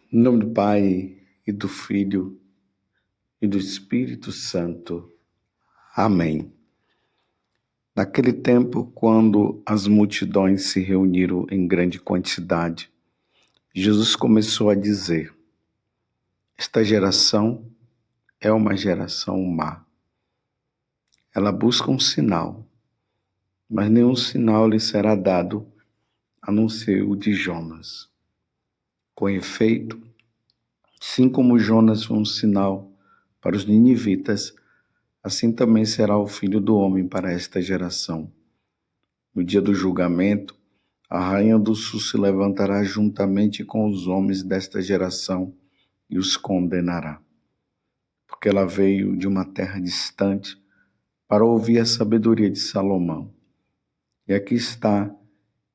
Em nome do Pai, e do Filho, e do Espírito Santo. Amém. Naquele tempo, quando as multidões se reuniram em grande quantidade, Jesus começou a dizer: esta geração é uma geração má. Ela busca um sinal, mas nenhum sinal lhe será dado, a não ser o de Jonas. Com efeito, assim como Jonas foi um sinal para os ninivitas, assim também será o Filho do Homem para esta geração. No dia do julgamento, a rainha do sul se levantará juntamente com os homens desta geração e os condenará, porque ela veio de uma terra distante para ouvir a sabedoria de Salomão. E aqui está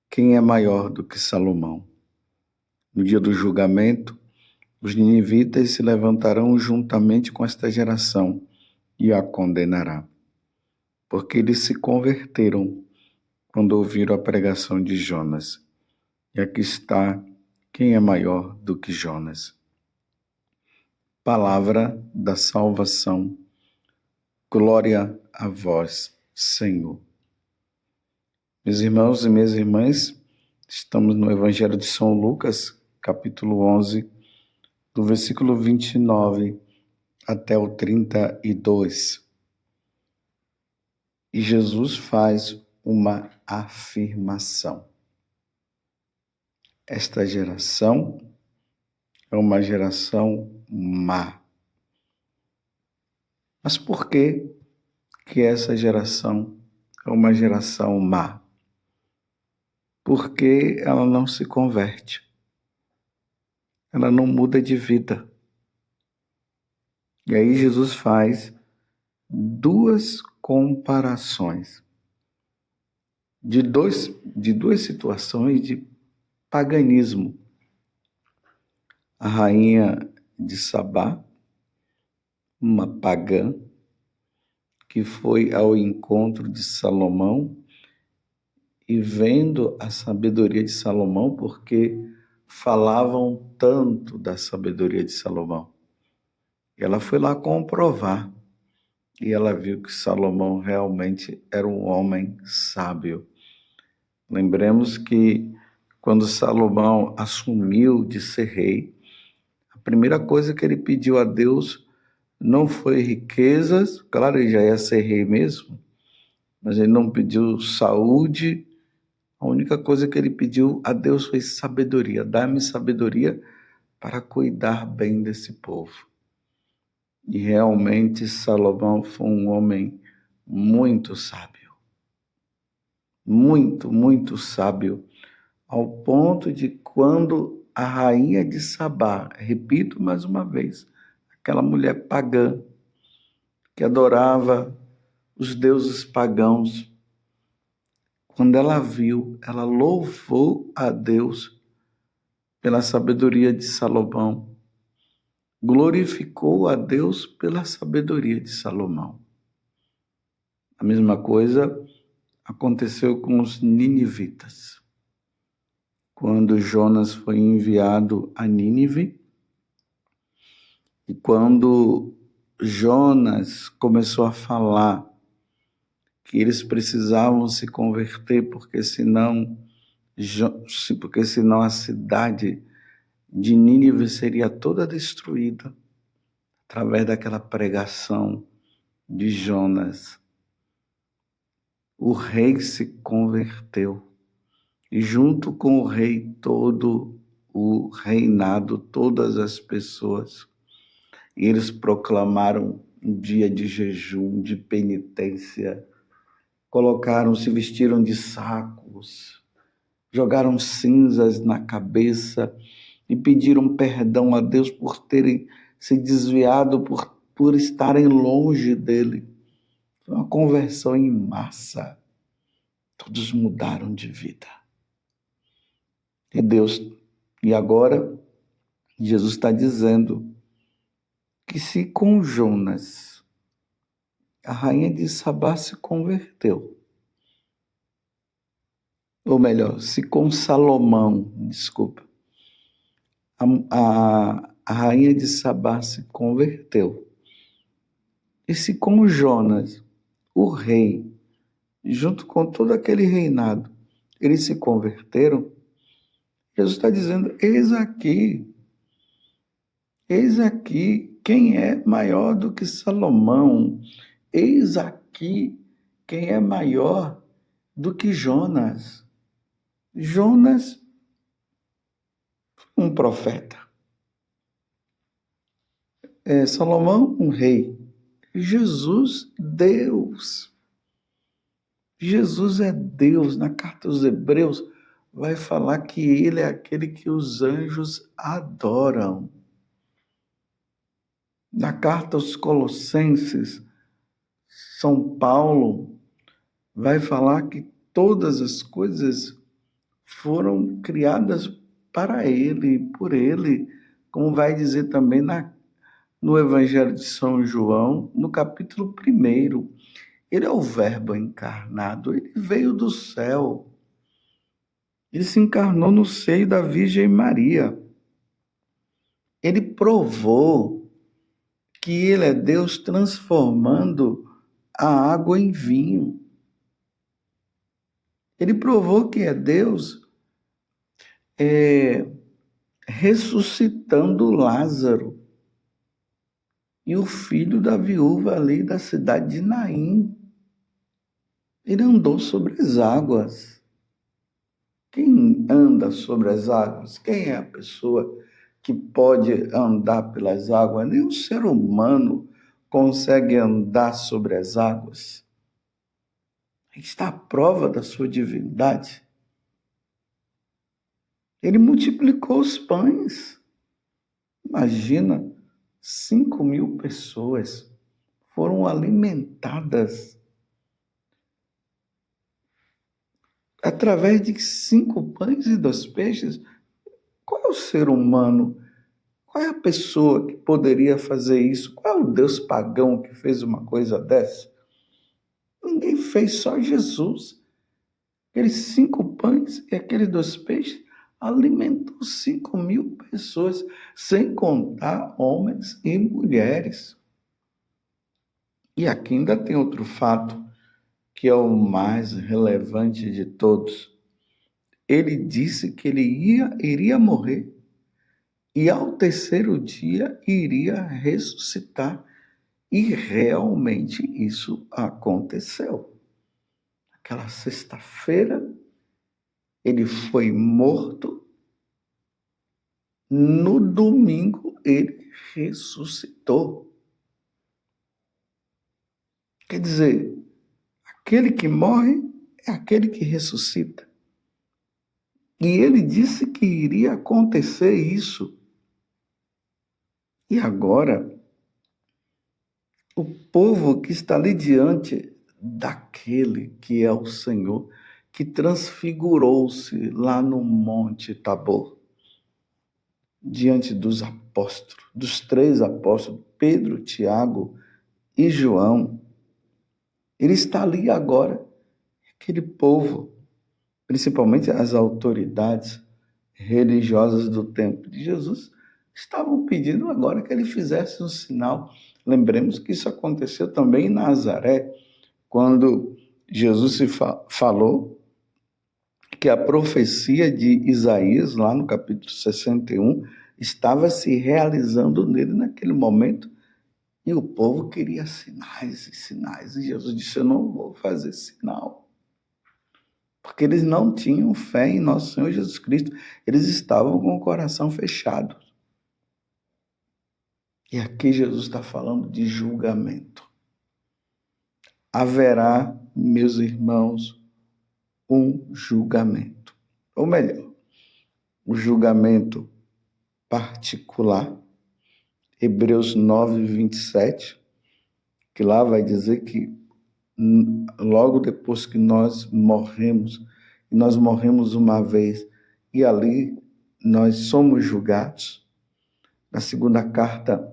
quem é maior do que Salomão. No dia do julgamento, os ninivitas se levantarão juntamente com esta geração e a condenará, porque eles se converteram quando ouviram a pregação de Jonas. E aqui está quem é maior do que Jonas. Palavra da salvação. Glória a vós, Senhor. Meus irmãos e minhas irmãs, estamos no Evangelho de São Lucas, capítulo 11, do versículo 29 até o 32. E Jesus faz uma afirmação. Esta geração é uma geração má. Mas por que essa geração é uma geração má? Porque ela não se converte. Ela não muda de vida. E aí Jesus faz duas comparações de duas situações de paganismo. A rainha de Sabá, uma pagã, que foi ao encontro de Salomão e vendo a sabedoria de Salomão, porque falavam tanto da sabedoria de Salomão. Ela foi lá comprovar e ela viu que Salomão realmente era um homem sábio. Lembremos que quando Salomão assumiu de ser rei, a primeira coisa que ele pediu a Deus não foi riquezas, claro, ele já ia ser rei mesmo, mas ele não pediu saúde. A única coisa que ele pediu a Deus foi sabedoria. Dá-me sabedoria para cuidar bem desse povo. E realmente Salomão foi um homem muito sábio. Muito, muito sábio. Ao ponto de quando a rainha de Sabá, repito mais uma vez, aquela mulher pagã que adorava os deuses pagãos, quando ela viu, ela louvou a Deus pela sabedoria de Salomão, glorificou a Deus pela sabedoria de Salomão. A mesma coisa aconteceu com os ninivitas. Quando Jonas foi enviado a Nínive, e quando Jonas começou a falar que eles precisavam se converter, porque senão a cidade de Nínive seria toda destruída, através daquela pregação de Jonas. O rei se converteu, e junto com o rei todo o reinado, todas as pessoas. E eles proclamaram um dia de jejum, de penitência, se vestiram de sacos, jogaram cinzas na cabeça e pediram perdão a Deus por terem se desviado, por estarem longe dele. Foi uma conversão em massa. Todos mudaram de vida. E agora, Jesus está dizendo que se com Jonas, a rainha de Sabá se converteu, ou melhor, se com Salomão, a rainha de Sabá se converteu. E se como Jonas, o rei, junto com todo aquele reinado, eles se converteram, Jesus está dizendo, eis aqui quem é maior do que Salomão, eis aqui quem é maior do que Jonas. Jonas, um profeta. Salomão, um rei. Jesus, Deus. Jesus é Deus. Na carta aos Hebreus, vai falar que ele é aquele que os anjos adoram. Na carta aos Colossenses, São Paulo vai falar que todas as coisas foram criadas para ele, por ele, como vai dizer também no Evangelho de São João, no capítulo 1. Ele é o Verbo encarnado, ele veio do céu. Ele se encarnou no seio da Virgem Maria. Ele provou que ele é Deus transformando a água em vinho. Ele provou que é Deus ressuscitando Lázaro e o filho da viúva ali da cidade de Naim. Ele andou sobre as águas. Quem anda sobre as águas? Quem é a pessoa que pode andar pelas águas? Nem o ser humano consegue andar sobre as águas. Está a prova da sua divindade. Ele multiplicou os pães. Imagina, 5.000 pessoas foram alimentadas através de 5 pães e 2 peixes. Qual é o ser humano? Qual é a pessoa que poderia fazer isso? Qual é o Deus pagão que fez uma coisa dessa? Ninguém fez, só Jesus. Aqueles 5 pães e aqueles 2 peixes alimentou 5.000 pessoas, sem contar homens e mulheres. E aqui ainda tem outro fato, que é o mais relevante de todos. Ele disse que ele iria morrer e ao 3º dia iria ressuscitar. E realmente isso aconteceu. Aquela sexta-feira, ele foi morto. No domingo, ele ressuscitou. Quer dizer, aquele que morre é aquele que ressuscita. E ele disse que iria acontecer isso. E agora, o povo que está ali diante daquele que é o Senhor, que transfigurou-se lá no Monte Tabor, diante dos apóstolos, dos 3 apóstolos, Pedro, Tiago e João. Ele está ali agora, aquele povo, principalmente as autoridades religiosas do tempo de Jesus, estavam pedindo agora que ele fizesse um sinal. Lembremos que isso aconteceu também em Nazaré, quando Jesus se falou que a profecia de Isaías, lá no capítulo 61, estava se realizando nele naquele momento, e o povo queria sinais e sinais, e Jesus disse, eu não vou fazer sinal, porque eles não tinham fé em nosso Senhor Jesus Cristo, eles estavam com o coração fechado. E aqui Jesus está falando de julgamento. Haverá, meus irmãos, um julgamento. Ou melhor, o julgamento particular, Hebreus 9, 27, que lá vai dizer que logo depois que nós morremos uma vez, e ali nós somos julgados. Na segunda carta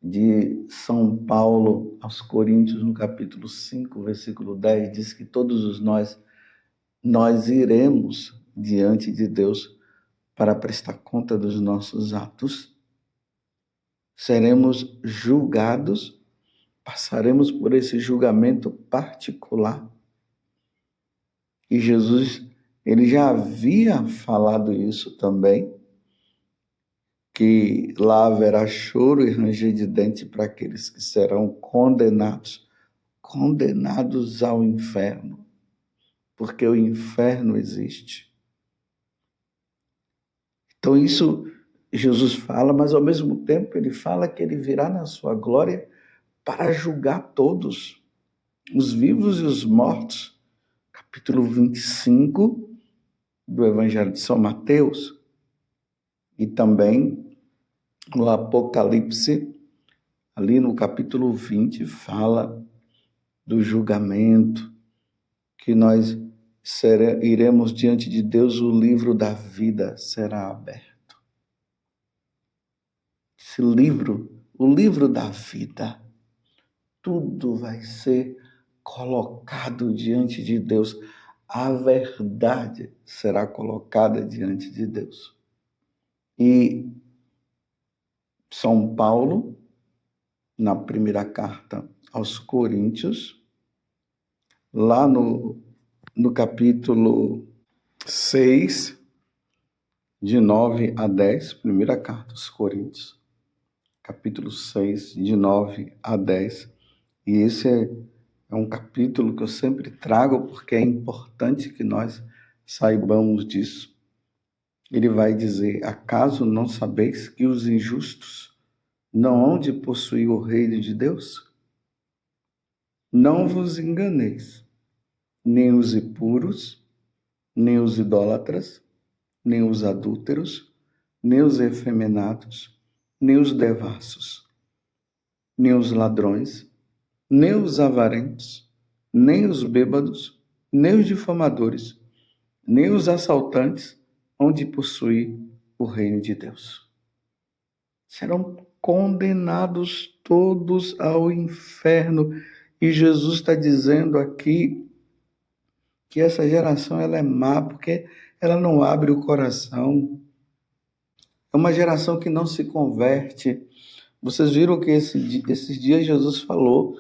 de São Paulo aos Coríntios, no capítulo 5, versículo 10, diz que todos nós iremos diante de Deus para prestar conta dos nossos atos, seremos julgados, passaremos por esse julgamento particular. E Jesus, ele já havia falado isso também, que lá haverá choro e ranger de dente para aqueles que serão condenados ao inferno, porque o inferno existe. Então isso Jesus fala, mas ao mesmo tempo ele fala que ele virá na sua glória para julgar todos, os vivos e os mortos. Capítulo 25 do Evangelho de São Mateus, e também no Apocalipse, ali no capítulo 20, fala do julgamento, que nós iremos diante de Deus, o livro da vida será aberto. Esse livro, o livro da vida, tudo vai ser colocado diante de Deus. A verdade será colocada diante de Deus. E São Paulo, na primeira carta aos Coríntios, lá no capítulo 6, de 9 a 10, primeira carta aos Coríntios, capítulo 6, de 9 a 10. E esse é um capítulo que eu sempre trago porque é importante que nós saibamos disso. Ele vai dizer: acaso não sabeis que os injustos não hão de possuir o reino de Deus? Não vos enganeis, nem os impuros, nem os idólatras, nem os adúlteros, nem os efeminados, nem os devassos, nem os ladrões, nem os avarentos, nem os bêbados, nem os difamadores, nem os assaltantes hão de possuir o reino de Deus. Serão condenados todos ao inferno. E Jesus está dizendo aqui que essa geração ela é má porque ela não abre o coração. É uma geração que não se converte. Vocês viram que esses dias Jesus falou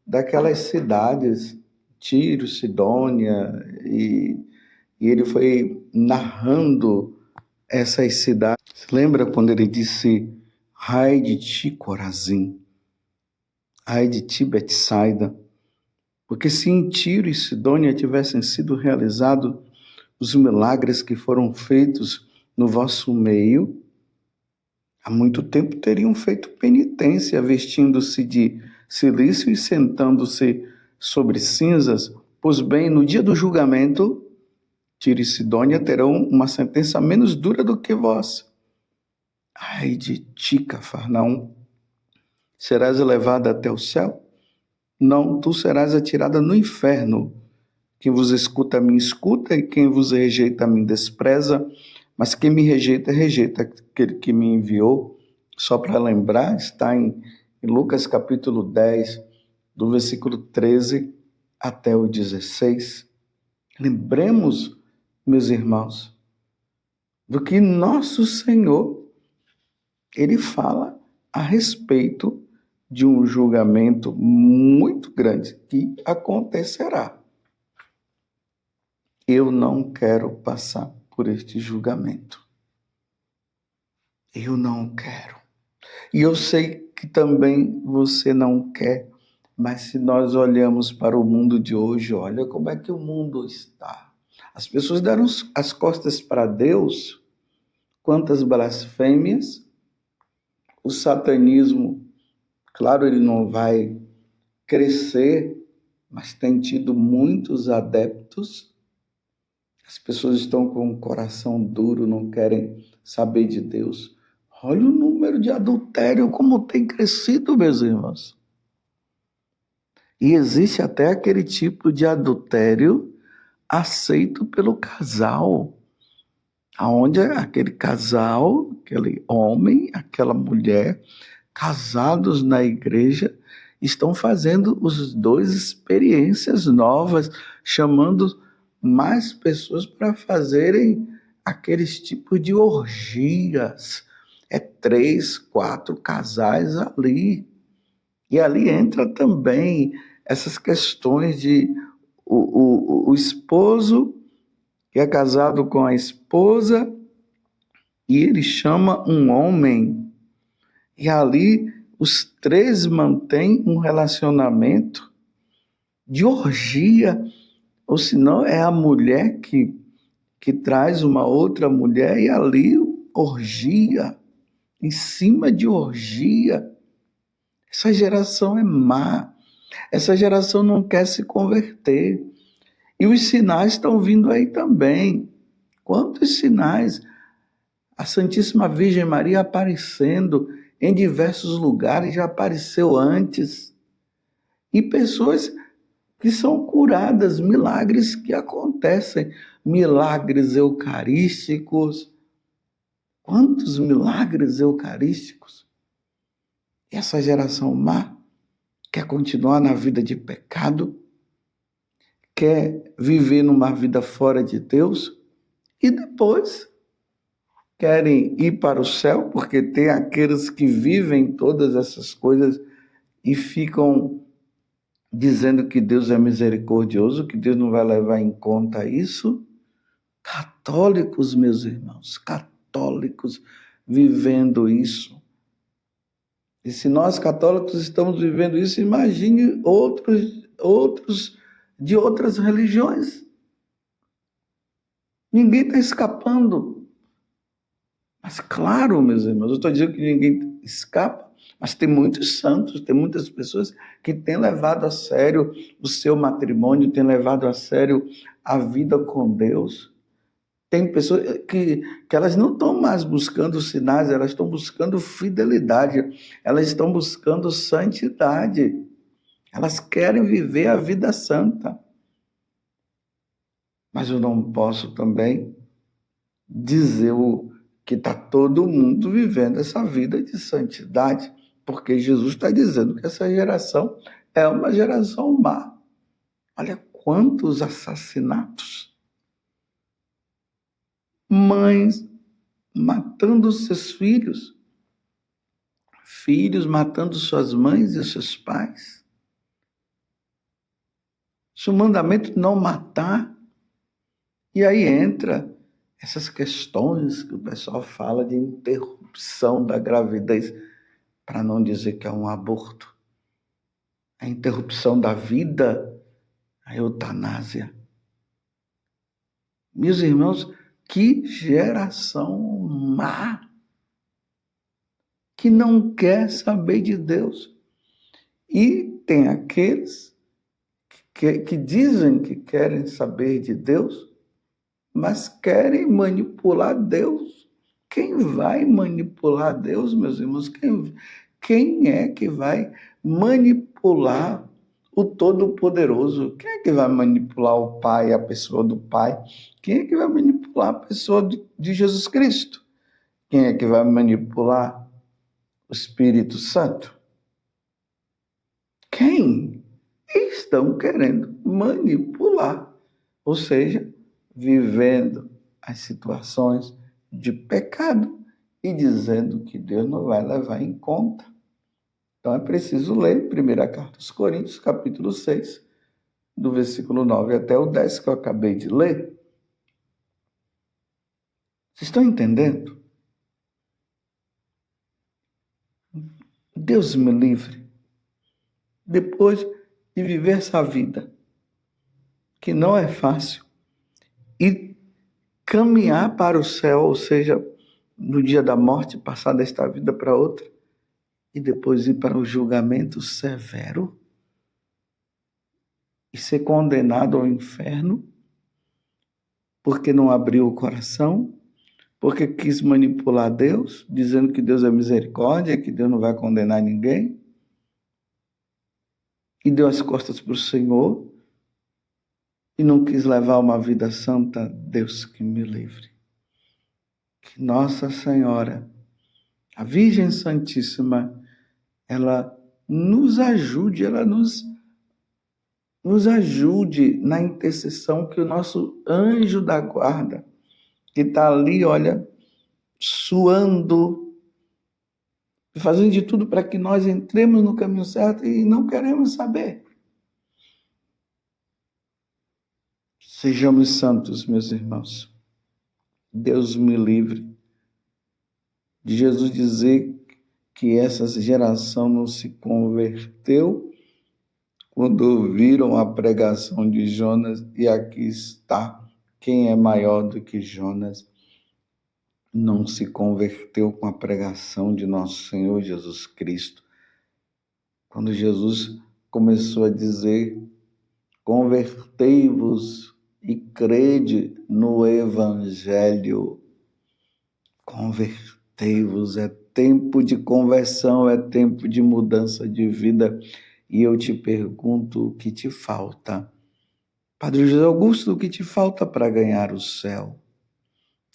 daquelas cidades, Tiro, Sidônia, e ele foi narrando essas cidades. Você lembra quando ele disse: ai de ti, Corazim, ai de ti, Betsaida, porque se em Tiro e Sidônia tivessem sido realizados os milagres que foram feitos no vosso meio, há muito tempo teriam feito penitência, vestindo-se de cilício e sentando-se sobre cinzas. Pois bem, no dia do julgamento, Tiro e Sidônia terão uma sentença menos dura do que vós. Ai de ti, Cafarnaum, serás elevada até o céu? Não, tu serás atirada no inferno. Quem vos escuta, a mim escuta, e quem vos rejeita, a mim despreza. Mas quem me rejeita, rejeita aquele que me enviou. Só para lembrar, está em Lucas capítulo 10, do versículo 13 até o 16. Lembremos, meus irmãos, do que nosso Senhor, ele fala a respeito de um julgamento muito grande que acontecerá. Eu não quero passar por este julgamento. Eu não quero. E eu sei que também você não quer, mas se nós olhamos para o mundo de hoje, olha como é que o mundo está. As pessoas deram as costas para Deus. Quantas blasfêmias. O satanismo, claro, ele não vai crescer, mas tem tido muitos adeptos. As pessoas estão com o coração duro, não querem saber de Deus. Olha o número de adultério, como tem crescido, meus irmãos. E existe até aquele tipo de adultério aceito pelo casal, aonde aquele casal, aquele homem, aquela mulher, casados na igreja, estão fazendo os dois experiências novas, chamando mais pessoas para fazerem aqueles tipos de orgias. É 3, 4 casais ali. E ali entra também essas questões de o esposo que é casado com a esposa e ele chama um homem. E ali os 3 mantêm um relacionamento de orgia. Ou senão é a mulher que traz uma outra mulher e ali orgia, em cima de orgia. Essa geração é má. Essa geração não quer se converter. E os sinais estão vindo aí também. Quantos sinais? A Santíssima Virgem Maria aparecendo em diversos lugares, já apareceu antes. E pessoas que são curadas, milagres que acontecem, milagres eucarísticos. Quantos milagres eucarísticos? E essa geração má quer continuar na vida de pecado, quer viver numa vida fora de Deus e depois querem ir para o céu, porque tem aqueles que vivem todas essas coisas e ficam dizendo que Deus é misericordioso, que Deus não vai levar em conta isso. Católicos, meus irmãos, católicos vivendo isso. E se nós católicos estamos vivendo isso, imagine outros de outras religiões. Ninguém está escapando. Mas claro, meus irmãos, eu estou dizendo que ninguém escapa, mas tem muitos santos, tem muitas pessoas que têm levado a sério o seu matrimônio, têm levado a sério a vida com Deus. Tem pessoas que elas não estão mais buscando sinais, elas estão buscando fidelidade, elas estão buscando santidade. Elas querem viver a vida santa. Mas eu não posso também dizer que está todo mundo vivendo essa vida de santidade, porque Jesus está dizendo que essa geração é uma geração má. Olha quantos assassinatos. Mães matando seus filhos, filhos matando suas mães e seus pais. Se o mandamento não matar, e aí entra essas questões que o pessoal fala de interrupção da gravidez, para não dizer que é um aborto. A interrupção da vida, a eutanásia. Meus irmãos, que geração má, que não quer saber de Deus. E tem aqueles que dizem que querem saber de Deus, mas querem manipular Deus. Quem vai manipular Deus, meus irmãos? Quem é que vai manipular o Todo-Poderoso? Quem é que vai manipular o Pai, a pessoa do Pai? Quem é que vai manipular a pessoa de Jesus Cristo? Quem é que vai manipular o Espírito Santo? Quem? Estão querendo manipular, ou seja, vivendo as situações de pecado e dizendo que Deus não vai levar em conta. Então é preciso ler 1ª Carta aos Coríntios, capítulo 6, do versículo 9 até o 10, que eu acabei de ler. Vocês estão entendendo? Deus me livre, depois de viver essa vida, que não é fácil, e caminhar para o céu, ou seja, no dia da morte, passar desta vida para outra, e depois ir para o julgamento severo, e ser condenado ao inferno, porque não abriu o coração, porque quis manipular Deus, dizendo que Deus é misericórdia, que Deus não vai condenar ninguém, e deu as costas para o Senhor, e não quis levar uma vida santa. Deus que me livre. Que Nossa Senhora, a Virgem Santíssima, ela nos ajude, ela nos ajude na intercessão, que o nosso anjo da guarda, que está ali, olha, suando, fazendo de tudo para que nós entremos no caminho certo e não queremos saber. Sejamos santos, meus irmãos. Deus me livre de Jesus dizer que essa geração não se converteu quando ouviram a pregação de Jonas, e aqui está quem é maior do que Jonas. Não se converteu com a pregação de nosso Senhor Jesus Cristo. Quando Jesus começou a dizer: convertei-vos e crede no Evangelho. Convertei-vos, é tempo de conversão, é tempo de mudança de vida. E eu te pergunto, o que te falta? Padre José Augusto, o que te falta para ganhar o céu?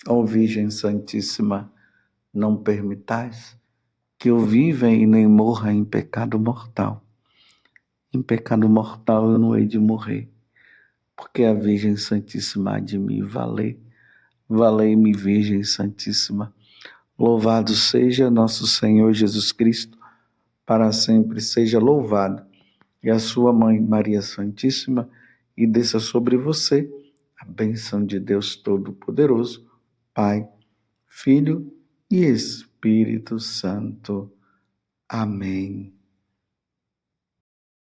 Ó Virgem Santíssima, não permitais que eu viva e nem morra em pecado mortal. Em pecado mortal eu não hei de morrer, porque a Virgem Santíssima há de me valer. Valei-me, Virgem Santíssima. Louvado seja nosso Senhor Jesus Cristo, para sempre seja louvado. E a sua mãe, Maria Santíssima, e desça sobre você a bênção de Deus Todo-Poderoso, Pai, Filho e Espírito Santo. Amém.